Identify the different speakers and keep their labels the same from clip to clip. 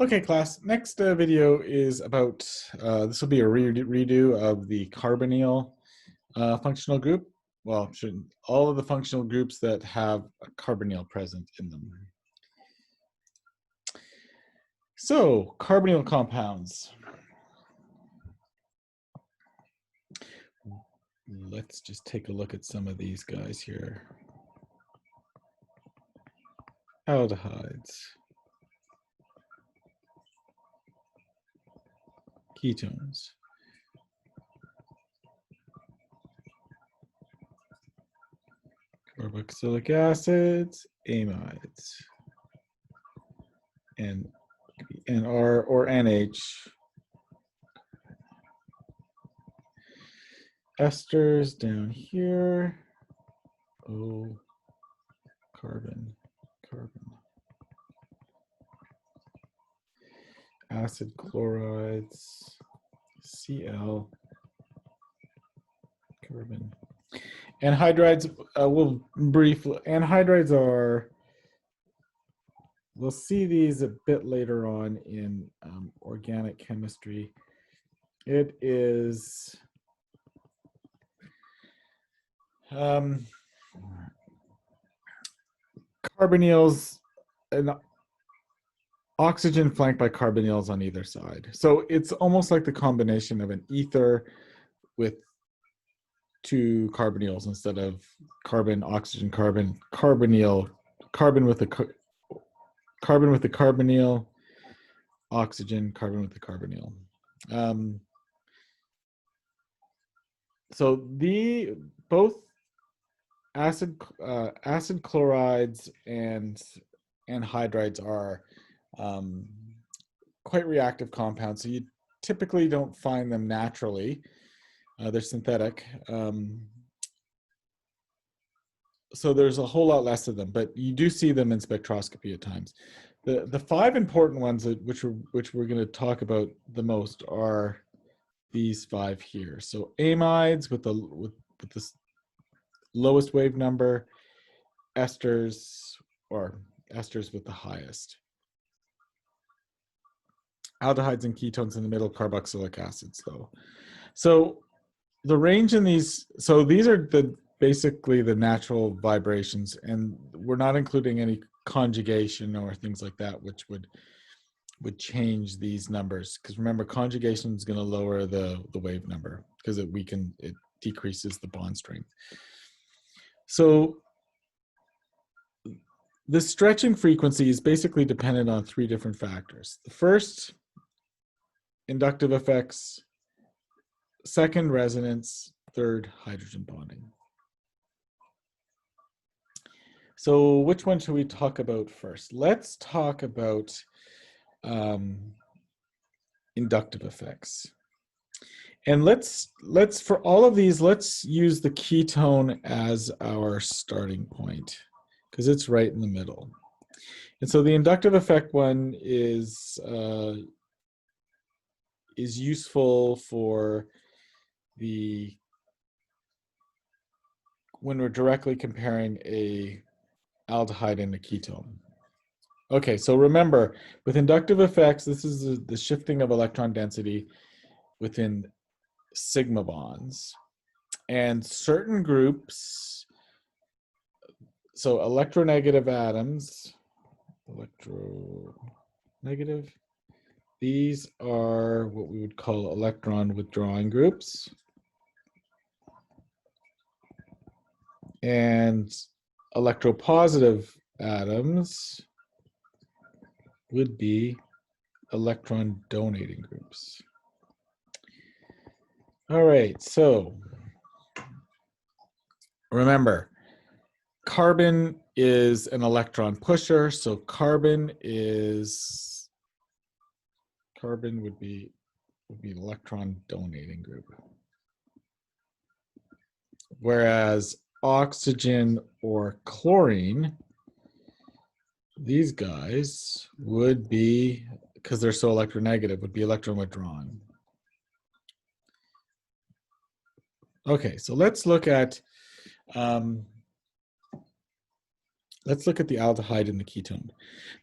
Speaker 1: Okay, class. Next video is about, this will be a redo of the carbonyl functional group. Well, all of the functional groups that have a carbonyl present in them. So, carbonyl compounds. Let's just take a look at some of these guys here. Aldehydes. Ketones. Carboxylic acids, amides, and R or NH. Esters down here. Oh, carbon. Acid chlorides, Cl, carbon. Anhydrides, anhydrides are, we'll see these a bit later on in organic chemistry. It is carbonyls, an oxygen flanked by carbonyls on either side. So it's almost like the combination of an ether with two carbonyls instead of carbon, oxygen, carbon, carbonyl, carbon with the carbonyl, oxygen, carbon with the carbonyl. So both acid chlorides and anhydrides are quite reactive compounds. So you typically don't find them naturally. They're synthetic. So there's a whole lot less of them, but you do see them in spectroscopy at times. The five important ones which we're going to talk about the most are these five here. So amides with the lowest wave number, esters with the highest. Aldehydes and ketones in the middle, carboxylic acids though. So the range in these, so these are basically the natural vibrations, and we're not including any conjugation or things like that, which would change these numbers. Because remember, conjugation is going to lower the wave number because it decreases the bond strength. So the stretching frequency is basically dependent on three different factors. The first, inductive effects. Second, resonance. Third, hydrogen bonding. So which one should we talk about first? Let's talk about inductive effects. And let's for all of these, let's use the ketone as our starting point because it's right in the middle. And so the inductive effect one is useful for when we're directly comparing a aldehyde and a ketone. Okay, so remember, with inductive effects, this is the shifting of electron density within sigma bonds. And certain groups, so electronegative atoms, electronegative, these are what we would call electron withdrawing groups. And electropositive atoms would be electron donating groups. All right, so remember, carbon is an electron pusher, so carbon would be an electron donating group. Whereas oxygen or chlorine, these guys would be, because they're so electronegative, would be electron withdrawn. Okay, so let's look at let's look at the aldehyde and the ketone.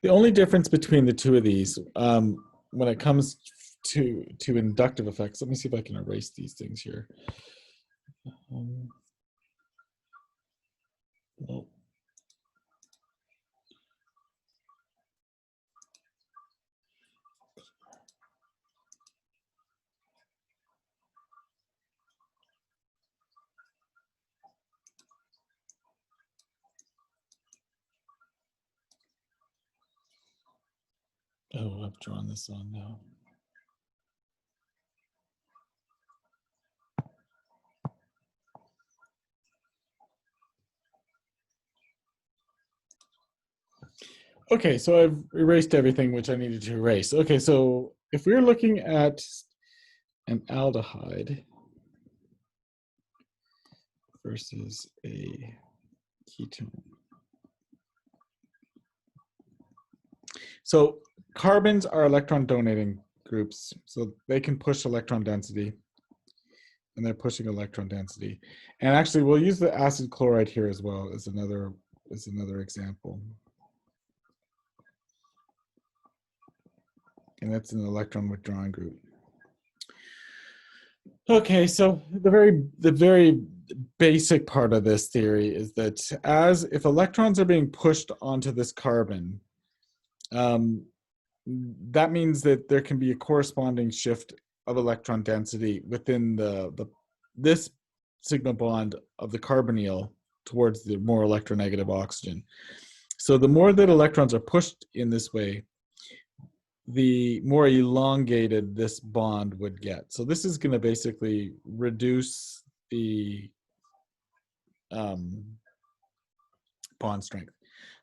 Speaker 1: The only difference between the two of these, when it comes to inductive effects, let me see if I can erase these things here. Well, oh, I've drawn this on now. Okay, so I've erased everything which I needed to erase. Okay, so if we're looking at an aldehyde versus a ketone. So carbons are electron donating groups, so they can push electron density, and they're pushing electron density. And actually, we'll use the acid chloride here as well as another example. And that's an electron withdrawing group. Okay, so the very basic part of this theory is that if electrons are being pushed onto this carbon, that means that there can be a corresponding shift of electron density within this sigma bond of the carbonyl towards the more electronegative oxygen. So the more that electrons are pushed in this way, the more elongated this bond would get. So this is going to basically reduce the bond strength.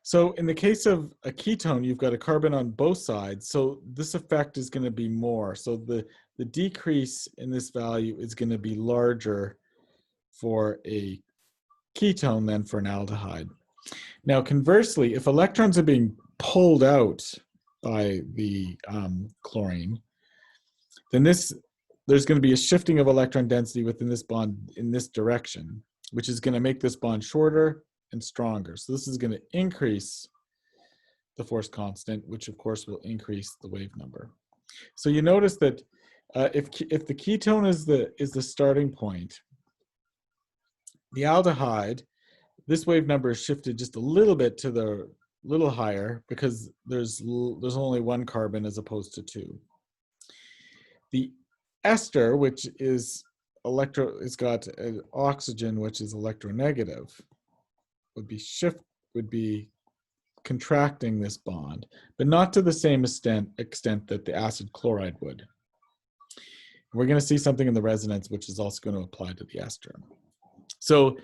Speaker 1: So in the case of a ketone, you've got a carbon on both sides. So this effect is going to be more. So the decrease in this value is going to be larger for a ketone than for an aldehyde. Now, conversely, if electrons are being pulled out by the chlorine, then there's going to be a shifting of electron density within this bond in this direction, which is going to make this bond shorter and stronger. So this is going to increase the force constant, which of course will increase the wave number. So you notice that if the ketone is the starting point, the aldehyde, this wave number is shifted just a little bit to the little higher because there's only one carbon as opposed to two. The ester, which is it's got an oxygen which is electronegative, would be contracting this bond, but not to the same extent that the acid chloride would. We're going to see something in the resonance which is also going to apply to the ester. So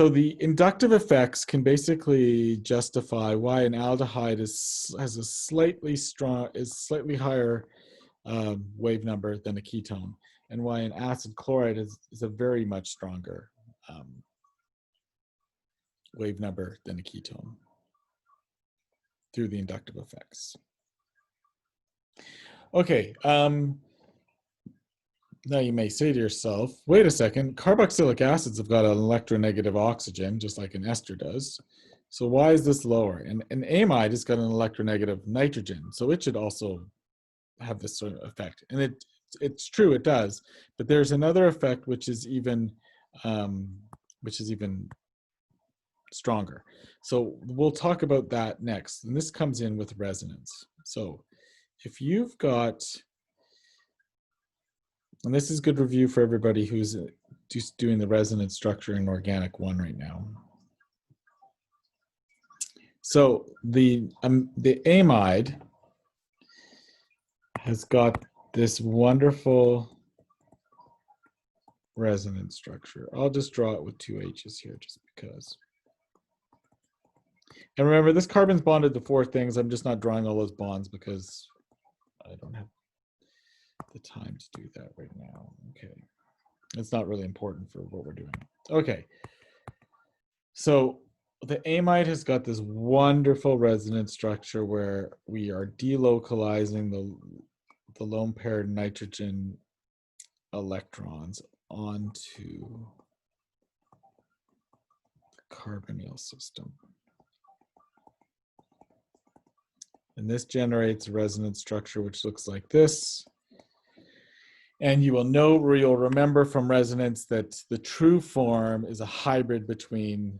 Speaker 1: the inductive effects can basically justify why an aldehyde has a slightly higher wave number than a ketone, and why an acid chloride is a very much stronger wave number than a ketone through the inductive effects. Okay, now you may say to yourself, wait a second, carboxylic acids have got an electronegative oxygen, just like an ester does. So why is this lower? And an amide has got an electronegative nitrogen, so it should also have this sort of effect. And it's true, it does. But there's another effect which is even stronger. So we'll talk about that next. And this comes in with resonance. So if you've got, and this is good review for everybody who's just doing the resonance structure in organic 1 right now. So the amide has got this wonderful resonance structure. I'll just draw it with 2 H's here just because. And remember, this carbon's bonded to 4 things. I'm just not drawing all those bonds because I don't have the time to do that right now. Okay. It's not really important for what we're doing. Okay. So the amide has got this wonderful resonance structure where we are delocalizing the lone pair nitrogen electrons onto carbonyl system. And this generates a resonance structure which looks like this. And you will know, or you'll remember from resonance, that the true form is a hybrid between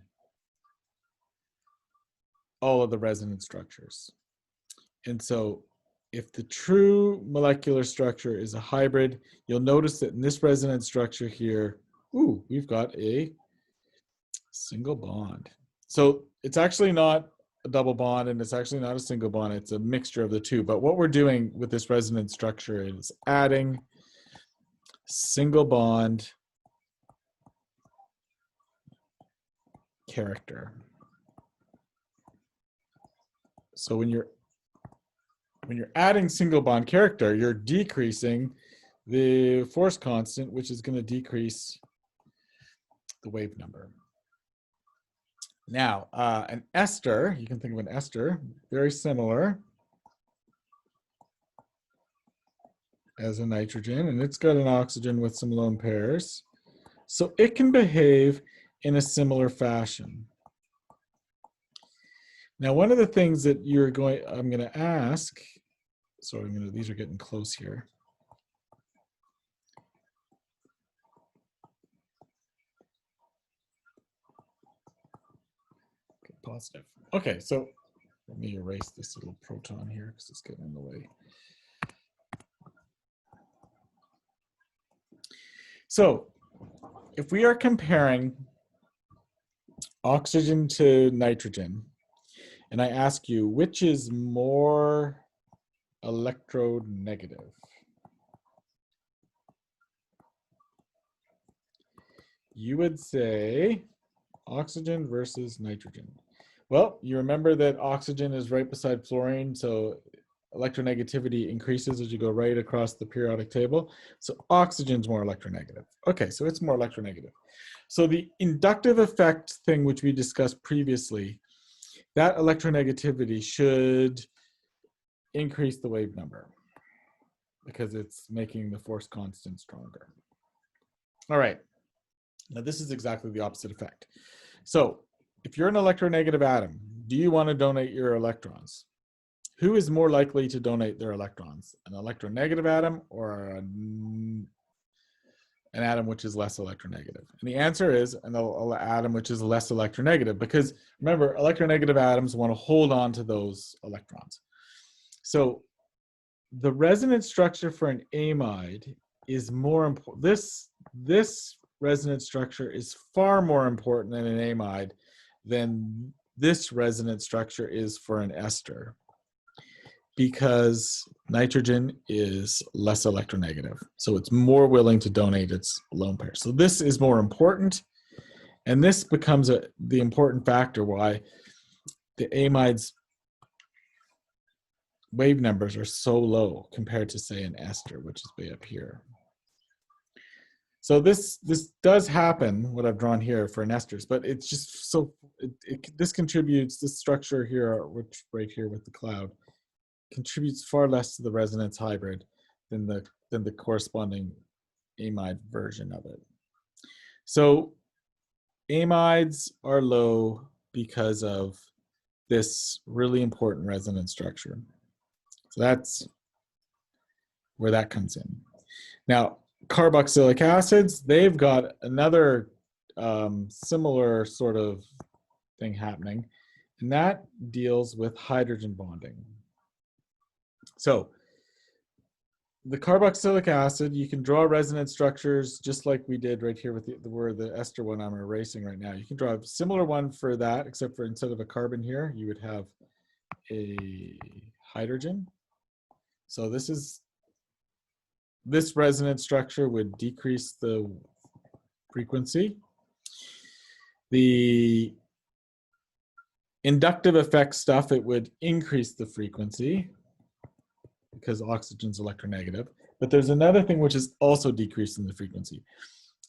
Speaker 1: all of the resonance structures. And so if the true molecular structure is a hybrid, you'll notice that in this resonance structure here, ooh, we've got a single bond. So it's actually not a double bond, and it's actually not a single bond. It's a mixture of the two. But what we're doing with this resonance structure is adding single bond character. So when you're adding single bond character, you're decreasing the force constant, which is going to decrease the wave number. Now, an ester, you can think of an ester, very similar as a nitrogen, and it's got an oxygen with some lone pairs. So it can behave in a similar fashion. Now, one of the things that I'm going to ask, so these are getting close here. Okay, positive. Okay, so let me erase this little proton here because it's getting in the way. So if we are comparing oxygen to nitrogen, and I ask you, which is more electronegative? You would say oxygen versus nitrogen. Well, you remember that oxygen is right beside fluorine, so electronegativity increases as you go right across the periodic table. So oxygen's more electronegative. Okay, so it's more electronegative. So the inductive effect thing which we discussed previously, that electronegativity should increase the wave number because it's making the force constant stronger. All right, now this is exactly the opposite effect. So if you're an electronegative atom, do you want to donate your electrons? Who is more likely to donate their electrons? An electronegative atom or an atom which is less electronegative? And the answer is an atom which is less electronegative, because remember, electronegative atoms want to hold on to those electrons. So the resonance structure for an amide is more important. This resonance structure is far more important in an amide than this resonance structure is for an ester, because nitrogen is less electronegative. So it's more willing to donate its lone pair. So this is more important, and this becomes the important factor why the amides wave numbers are so low compared to, say, an ester, which is way up here. So this does happen, what I've drawn here for an esters, but it's just so, this contributes, this structure here, which right here with the cloud, contributes far less to the resonance hybrid than the corresponding amide version of it. So amides are low because of this really important resonance structure. So that's where that comes in. Now, carboxylic acids, they've got another similar sort of thing happening, and that deals with hydrogen bonding. So the carboxylic acid, you can draw resonance structures just like we did right here with the ester one I'm erasing right now. You can draw a similar one for that, except for instead of a carbon here, you would have a hydrogen. So this resonance structure would decrease the frequency. The inductive effect stuff, it would increase the frequency because oxygen's electronegative. But there's another thing which is also decreasing the frequency,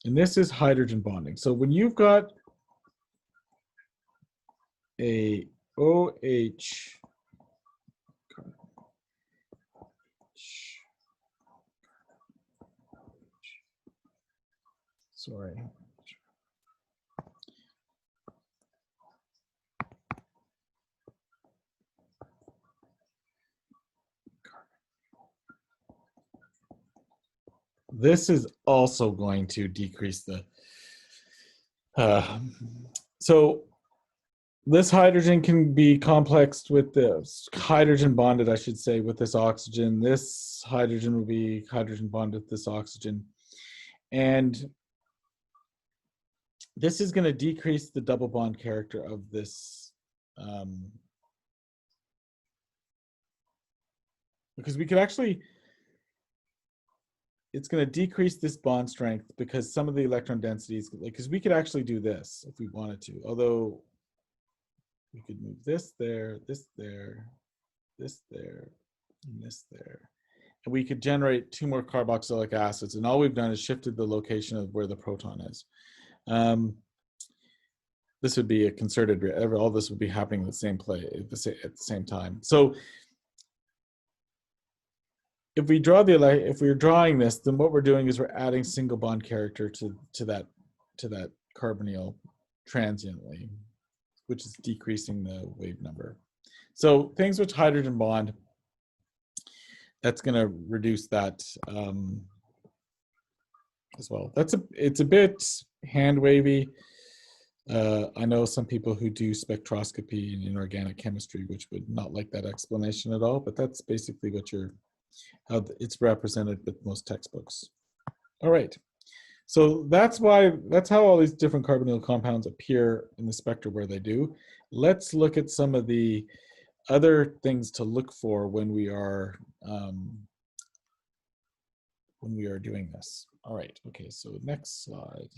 Speaker 1: and this is hydrogen bonding. So when you've got a OH sorry. this is also going to decrease the, so this hydrogen can be complexed with this hydrogen bonded, I should say, with this oxygen. This hydrogen will be hydrogen bonded with this oxygen. And this is going to decrease the double bond character of this, because we could actually, it's going to decrease this bond strength because some of the electron densities, because we could actually do this if we wanted to, although we could move this there, this there, this there, and this there. And we could generate 2 more carboxylic acids. And all we've done is shifted the location of where the proton is. This would be a concerted, all this would be happening in the same play at the same time. So if we draw if we're drawing this, then what we're doing is we're adding single bond character to that carbonyl transiently, which is decreasing the wave number. So things with hydrogen bond, that's going to reduce that as well. It's a bit hand wavy. I know some people who do spectroscopy and inorganic chemistry, which would not like that explanation at all, but that's basically what how it's represented with most textbooks. All right. So that's how all these different carbonyl compounds appear in the spectra where they do. Let's look at some of the other things to look for when we are doing this. All right. Okay. So next slide.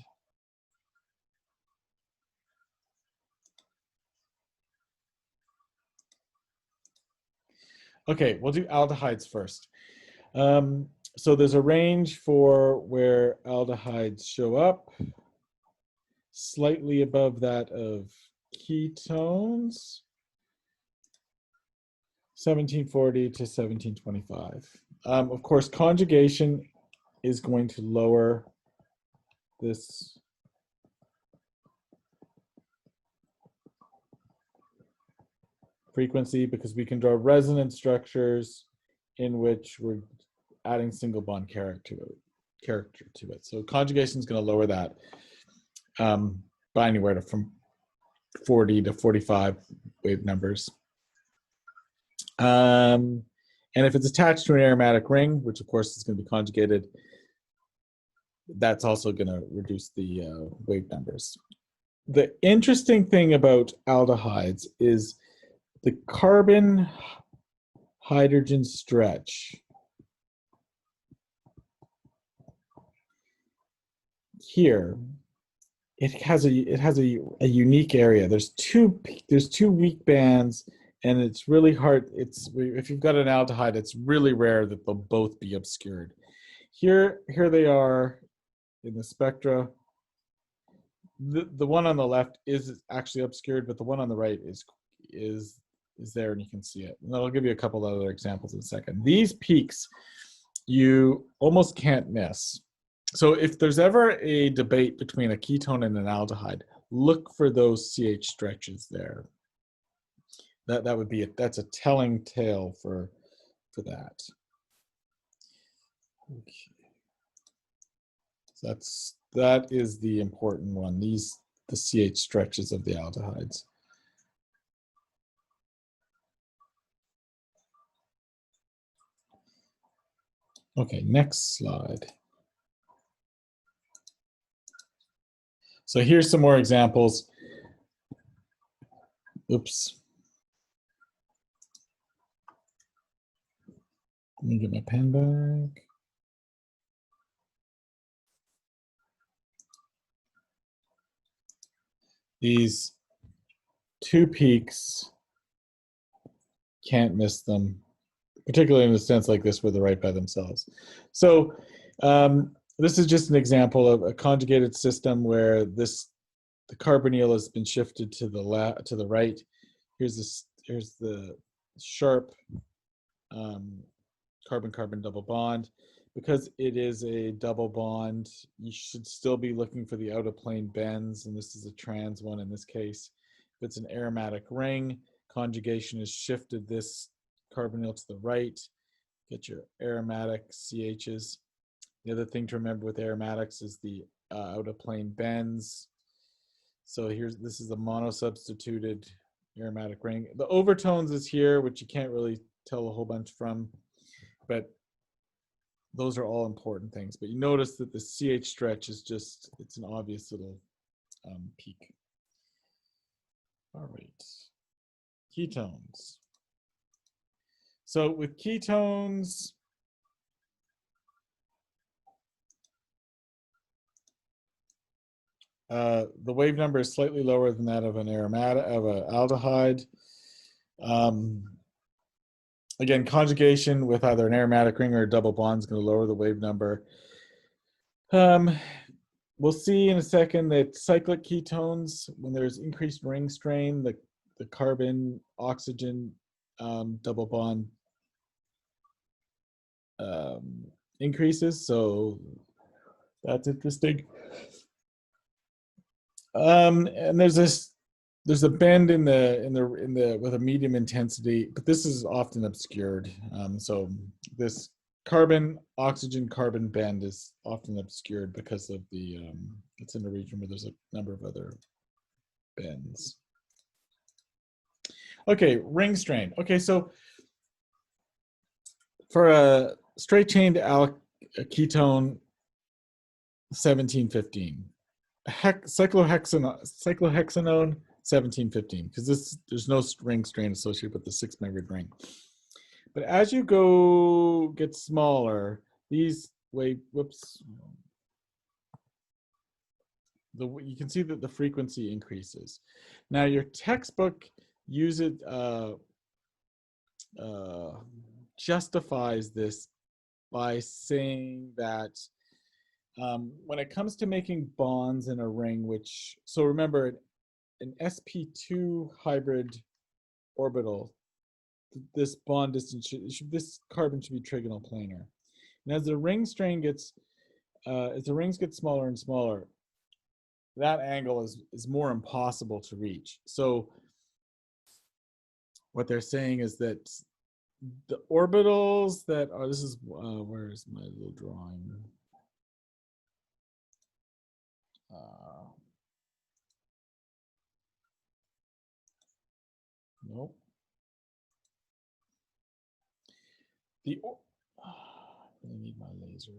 Speaker 1: Okay, we'll do aldehydes first. So there's a range for where aldehydes show up, slightly above that of ketones, 1740 to 1725. Of course, conjugation is going to lower this frequency because we can draw resonance structures in which we're adding single bond character to it. So conjugation is going to lower that by anywhere from 40 to 45 wave numbers. And if it's attached to an aromatic ring, which of course is going to be conjugated, that's also going to reduce the wave numbers. The interesting thing about aldehydes is the carbon hydrogen stretch here. It has a unique area. There's two weak bands, and it's really hard. If you've got an aldehyde, it's really rare that they'll both be obscured. Here they are in the spectra. The one on the left is actually obscured, but the one on the right is there, and you can see it. And I'll give you a couple other examples in a second. These peaks you almost can't miss. So if there's ever a debate between a ketone and an aldehyde, look for those CH stretches there. That would be that's a telling tale for that. Okay. So that is the important one. The CH stretches of the aldehydes. Okay, next slide. So here's some more examples. Oops. Let me get my pen back. These two peaks, can't miss them, particularly in a sense like this where they're right by themselves. So this is just an example of a conjugated system where the carbonyl has been shifted to the right. Here's the sharp carbon-carbon double bond. Because it is a double bond, you should still be looking for the outer plane bends, and this is a trans one in this case. If it's an aromatic ring, conjugation has shifted this carbonyl to the right. Get your aromatic CHs. The other thing to remember with aromatics is the out of plane bends. So this is a monosubstituted aromatic ring. The overtones is here, which you can't really tell a whole bunch from, but those are all important things. But you notice that the CH stretch is just, it's an obvious little peak. All right, ketones. So with ketones, the wave number is slightly lower than that of an aromatic, of an aldehyde. Again, conjugation with either an aromatic ring or a double bond is going to lower the wave number. We'll see in a second that cyclic ketones, when there's increased ring strain, the carbon oxygen double bond increases. So that's interesting. And there's a bend in the with a medium intensity, but this is often obscured. So this carbon oxygen carbon bend is often obscured because of the it's in a region where there's a number of other bends. Okay, ring strain. Okay, so for a straight chained ketone 1715. Cyclohexanone 1715, because there's no ring strain associated with the 6-membered ring. But as you get smaller, you can see that the frequency increases. Now your textbook justifies this by saying that when it comes to making bonds in a ring, so remember, an sp2 hybrid orbital, this bond distance this carbon should be trigonal planar. And as the ring strain gets, as the rings get smaller and smaller, that angle is more impossible to reach. So what they're saying is that the orbitals that are, this is, where is my little drawing? Nope. I really need my laser.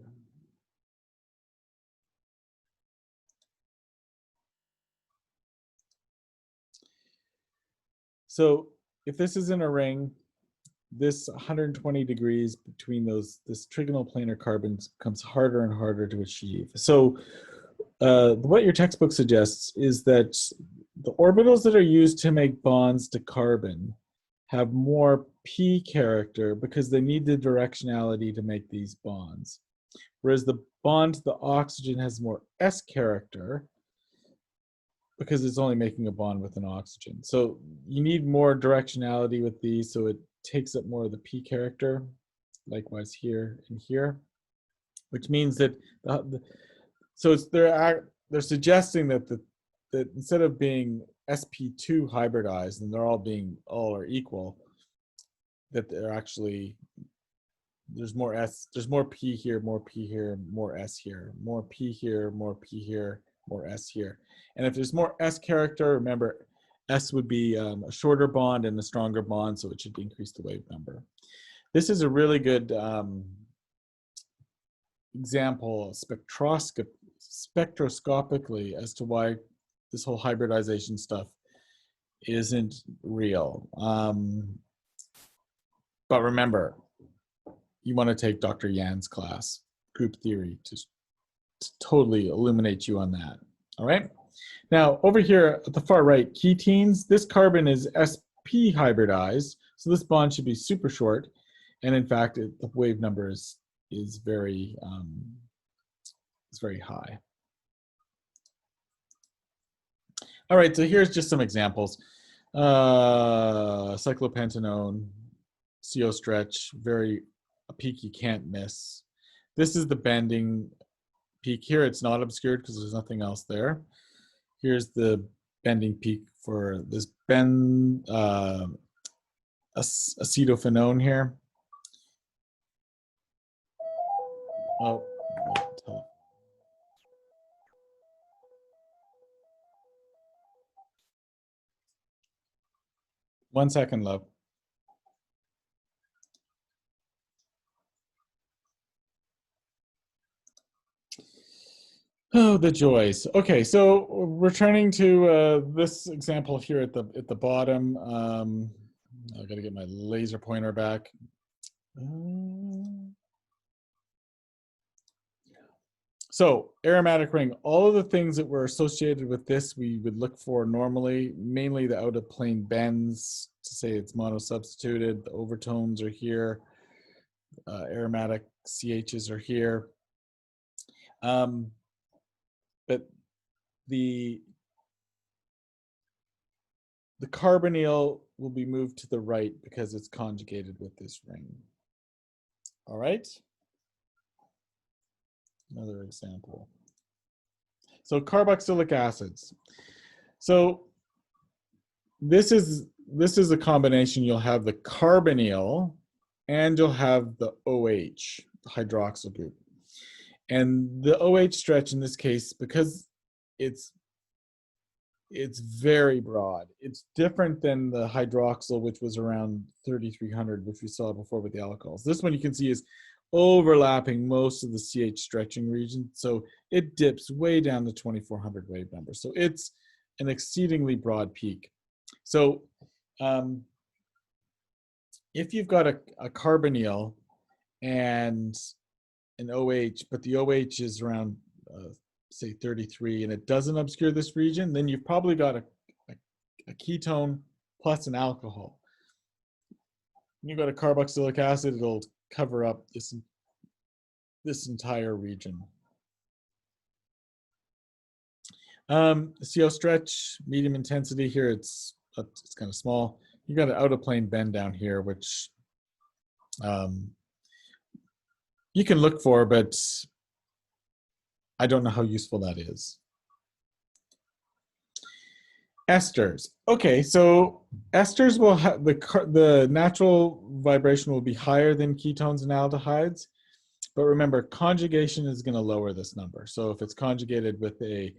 Speaker 1: So if this is in a ring, this 120 degrees between this trigonal planar carbons becomes harder and harder to achieve. So what your textbook suggests is that the orbitals that are used to make bonds to carbon have more p character because they need the directionality to make these bonds. Whereas the bond to the oxygen has more s character because it's only making a bond with an oxygen. So you need more directionality with these, so it takes up more of the p character, likewise here and here, which means that they're suggesting that that instead of being sp2 hybridized and they're all are equal, that they're actually, there's more p here, more p here, more s here, more p here, more p here, more s here. And if there's more s character, remember s would be a shorter bond and a stronger bond, so it should increase the wave number. This is a really good example spectroscopically as to why this whole hybridization stuff isn't real. But remember, you want to take Dr. Yan's class, group theory, to totally illuminate you on that. All right. Now, over here at the far right, ketenes, this carbon is sp hybridized, so this bond should be super short. And in fact, the wave number is very high. All right, so here's just some examples. Cyclopentanone, CO stretch, a peak you can't miss. This is the bending peak here. It's not obscured because there's nothing else there. Here's the bending peak for this acetophenone here. Oh, 1 second, love. Oh, the joys. Okay, so returning to this example here at the bottom. I got to get my laser pointer back. So aromatic ring, all of the things that were associated with this we would look for normally, mainly the out of plane bends to say it's monosubstituted. The overtones are here. Aromatic CHs are here. But the carbonyl will be moved to the right because it's conjugated with this ring. All right. Another example. So carboxylic acids. So this is a combination. You'll have the carbonyl and you'll have the OH, the hydroxyl group. And the OH stretch in this case, because it's very broad. It's different than the hydroxyl, which was around 3,300, which we saw before with the alcohols. This one you can see is overlapping most of the CH stretching region. So it dips way down to 2,400 wave number. So it's an exceedingly broad peak. So if you've got a carbonyl and an OH, but the OH is around say 33 and it doesn't obscure this region, then you've probably got a ketone plus an alcohol. You've got a carboxylic acid, it'll cover up this entire region. CO stretch, medium intensity here, it's kind of small. You got an out of plane bend down here, which you can look for, but I don't know how useful that is. Esters. Okay, so esters will have the natural vibration will be higher than ketones and aldehydes, but remember conjugation is going to lower this number. So if it's conjugated with a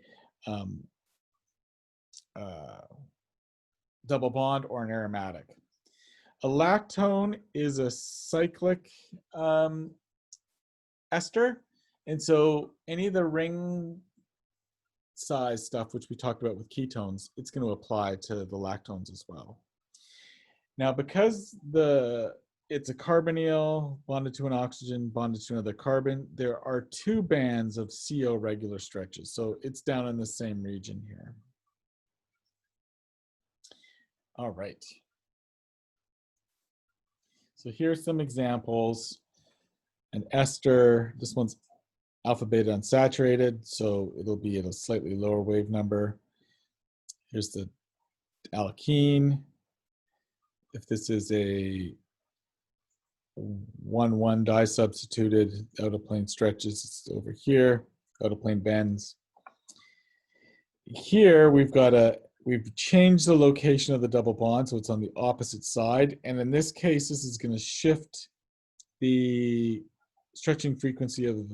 Speaker 1: double bond or an aromatic. A lactone is a cyclic ester, and so any of the ring size stuff, which we talked about with ketones, it's going to apply to the lactones as well. Now, because it's a carbonyl bonded to an oxygen, bonded to another carbon, there are 2 bands of CO regular stretches. So it's down in the same region here. All right. So here's some examples. An ester, this one's alpha beta unsaturated, so it'll be at a slightly lower wave number. Here's the alkene. If this is a 1,1 disubstituted, out of plane stretches, it's over here, out of plane bends. Here we've changed the location of the double bond, so it's on the opposite side. And in this case, this is going to shift the stretching frequency of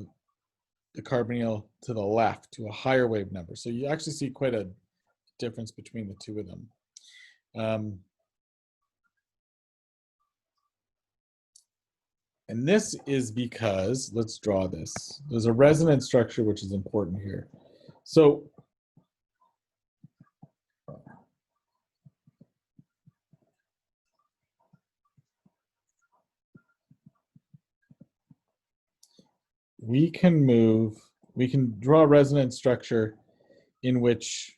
Speaker 1: the carbonyl to the left to a higher wave number. So you actually see quite a difference between the 2 of them. And this is because, let's draw this. There's a resonance structure which is important here. So we can draw a resonance structure in which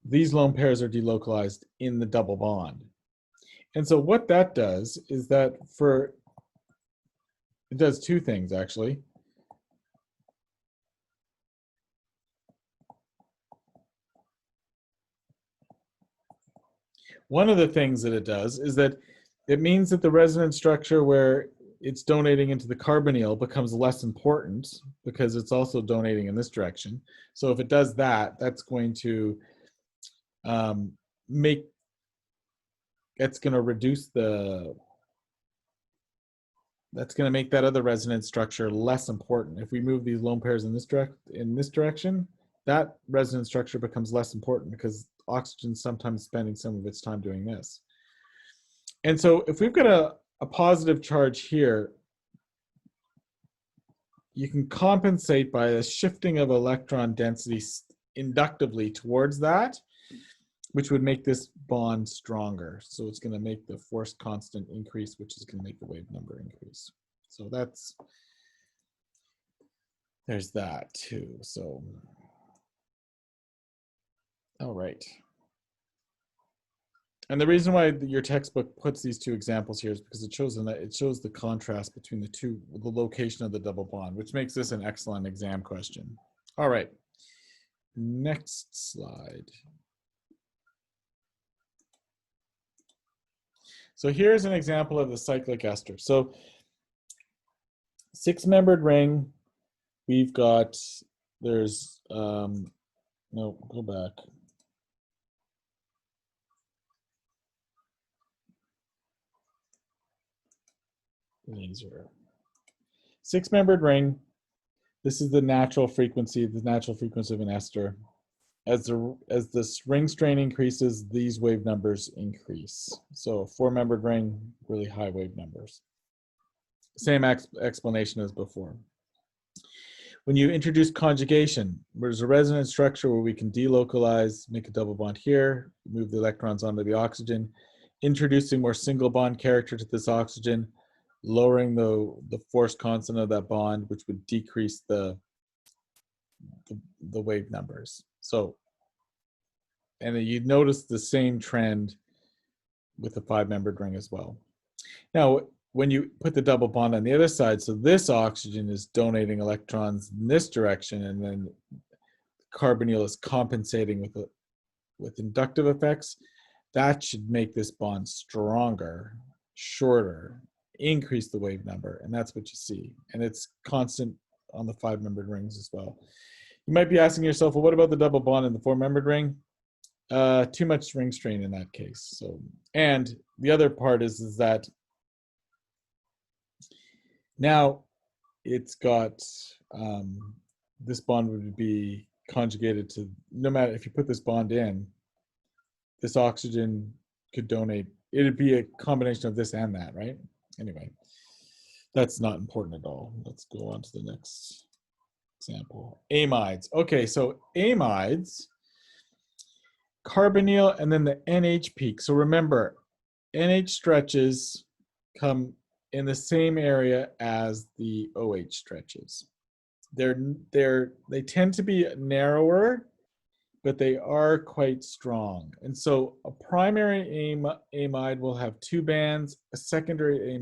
Speaker 1: these lone pairs are delocalized in the double bond. And so what that does is that it does 2 things actually. One of the things that it does is that it means that the resonance structure where it's donating into the carbonyl becomes less important because it's also donating in this direction. So if it does that, that's going to reduce that's going to make that other resonance structure less important. If we move these lone pairs in this direction, that resonance structure becomes less important because oxygen's sometimes spending some of its time doing this. And so if we've got a positive charge here, you can compensate by a shifting of electron density inductively towards that, which would make this bond stronger. So it's going to make the force constant increase, which is going to make the wave number increase. So there's that too. So, all right. And the reason why your textbook puts these two examples here is because it shows the contrast between the location of the double bond, which makes this an excellent exam question. All right, next slide. So here's an example of the cyclic ester. So 6-membered ring, we've got, there's, no, go back. Laser. 6-membered ring. This is the natural frequency of an ester. As the ring strain increases, these wave numbers increase. So 4-membered ring, really high wave numbers. Same explanation as before. When you introduce conjugation, there's a resonance structure where we can delocalize, make a double bond here, move the electrons onto the oxygen, introducing more single bond character to this oxygen, lowering the force constant of that bond, which would decrease the wave numbers. So, and you notice the same trend with the 5-membered ring as well. Now, when you put the double bond on the other side, so this oxygen is donating electrons in this direction, and then carbonyl is compensating with inductive effects, that should make this bond stronger, shorter, increase the wave number, and that's what you see. And it's constant on the 5-membered rings as well. You might be asking yourself, well, what about the double bond in the 4-membered ring? Too much ring strain in that case. So, and the other part is that now it's got, this bond would be conjugated to, no matter if you put this bond in, this oxygen could donate, it'd be a combination of this and that, right? Anyway, that's not important at all. Let's go on to the next example. Amides. Okay, so amides, carbonyl, and then the NH peak. So remember, NH stretches come in the same area as the OH stretches. They tend to be narrower, but they are quite strong. And so a primary amide will have 2 bands, a secondary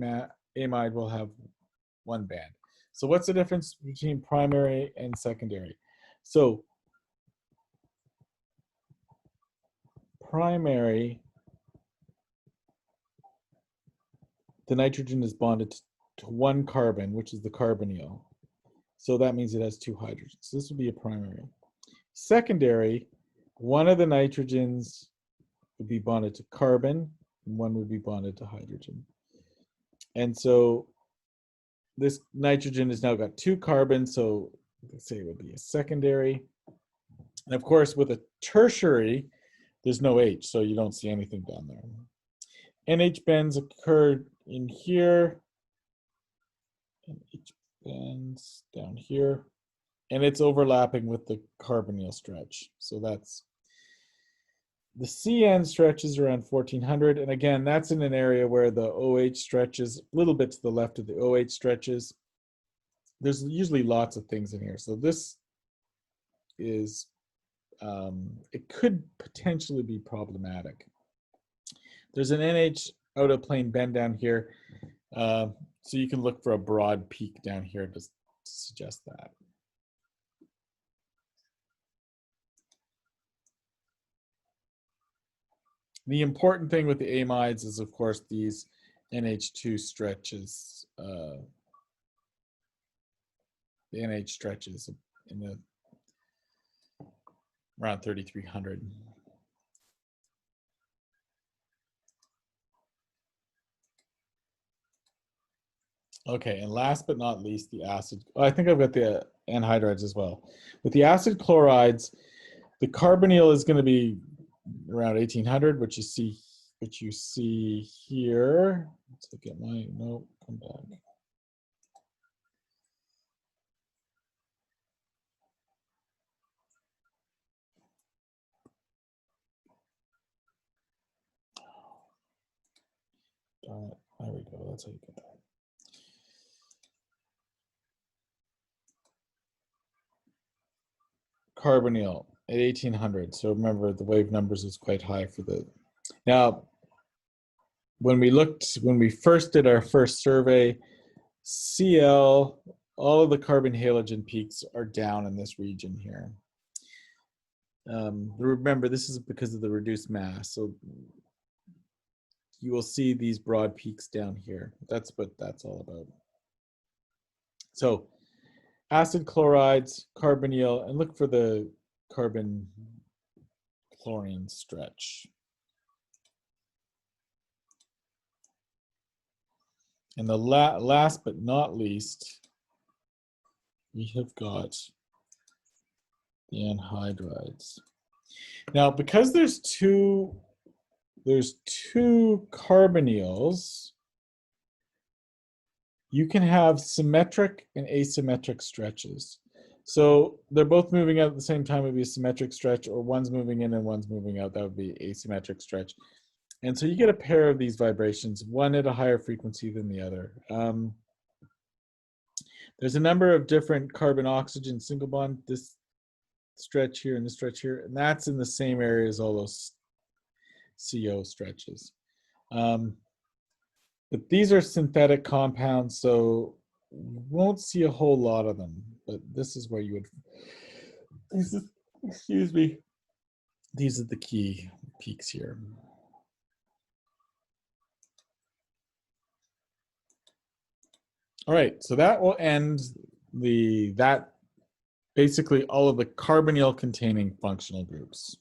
Speaker 1: amide will have 1 band. So what's the difference between primary and secondary? So primary, the nitrogen is bonded to 1 carbon, which is the carbonyl. So that means it has 2 hydrogens. So this would be a primary. Secondary, one of the nitrogens would be bonded to carbon, and one would be bonded to hydrogen. And so this nitrogen has now got 2 carbons, so let's say it would be a secondary. And of course, with a tertiary, there's no H, so you don't see anything down there. NH bends occur in here, NH bends down here, and it's overlapping with the carbonyl stretch. So that's, the CN stretches around 1400, and again, that's in an area where the OH stretches a little bit to the left of the OH stretches. There's usually lots of things in here. So this is, it could potentially be problematic. There's an NH out of plane bend down here. So you can look for a broad peak down here to suggest that. The important thing with the amides is, of course, these NH2 stretches. The NH stretches in the around 3300. Okay, and last but not least, the acid. Oh, I think I've got the anhydrides as well. With the acid chlorides, the carbonyl is going to be around 1800, which you see which you see here. Let's look at my, no, come back. Darn it, there we go, that's how you get that. Carbonyl at 1800. So remember, the wave numbers is quite high for the. Now, when we first did our first survey, Cl, all of the carbon halogen peaks are down in this region here. Remember, this is because of the reduced mass. So you will see these broad peaks down here. That's what that's all about. So acid chlorides, carbonyl, and look for the carbon chlorine stretch. And the last but not least, we have got the anhydrides. Now, because there's two carbonyls, you can have symmetric and asymmetric stretches. So they're both moving out at the same time would be a symmetric stretch, or one's moving in and one's moving out, that would be asymmetric stretch. And so you get a pair of these vibrations, one at a higher frequency than the other. There's a number of different carbon-oxygen single bond, this stretch here and this stretch here, and that's in the same area as all those CO stretches. But these are synthetic compounds, so you won't see a whole lot of them, but this is where you would, excuse me, these are the key peaks here. All right, so that will end basically all of the carbonyl containing functional groups.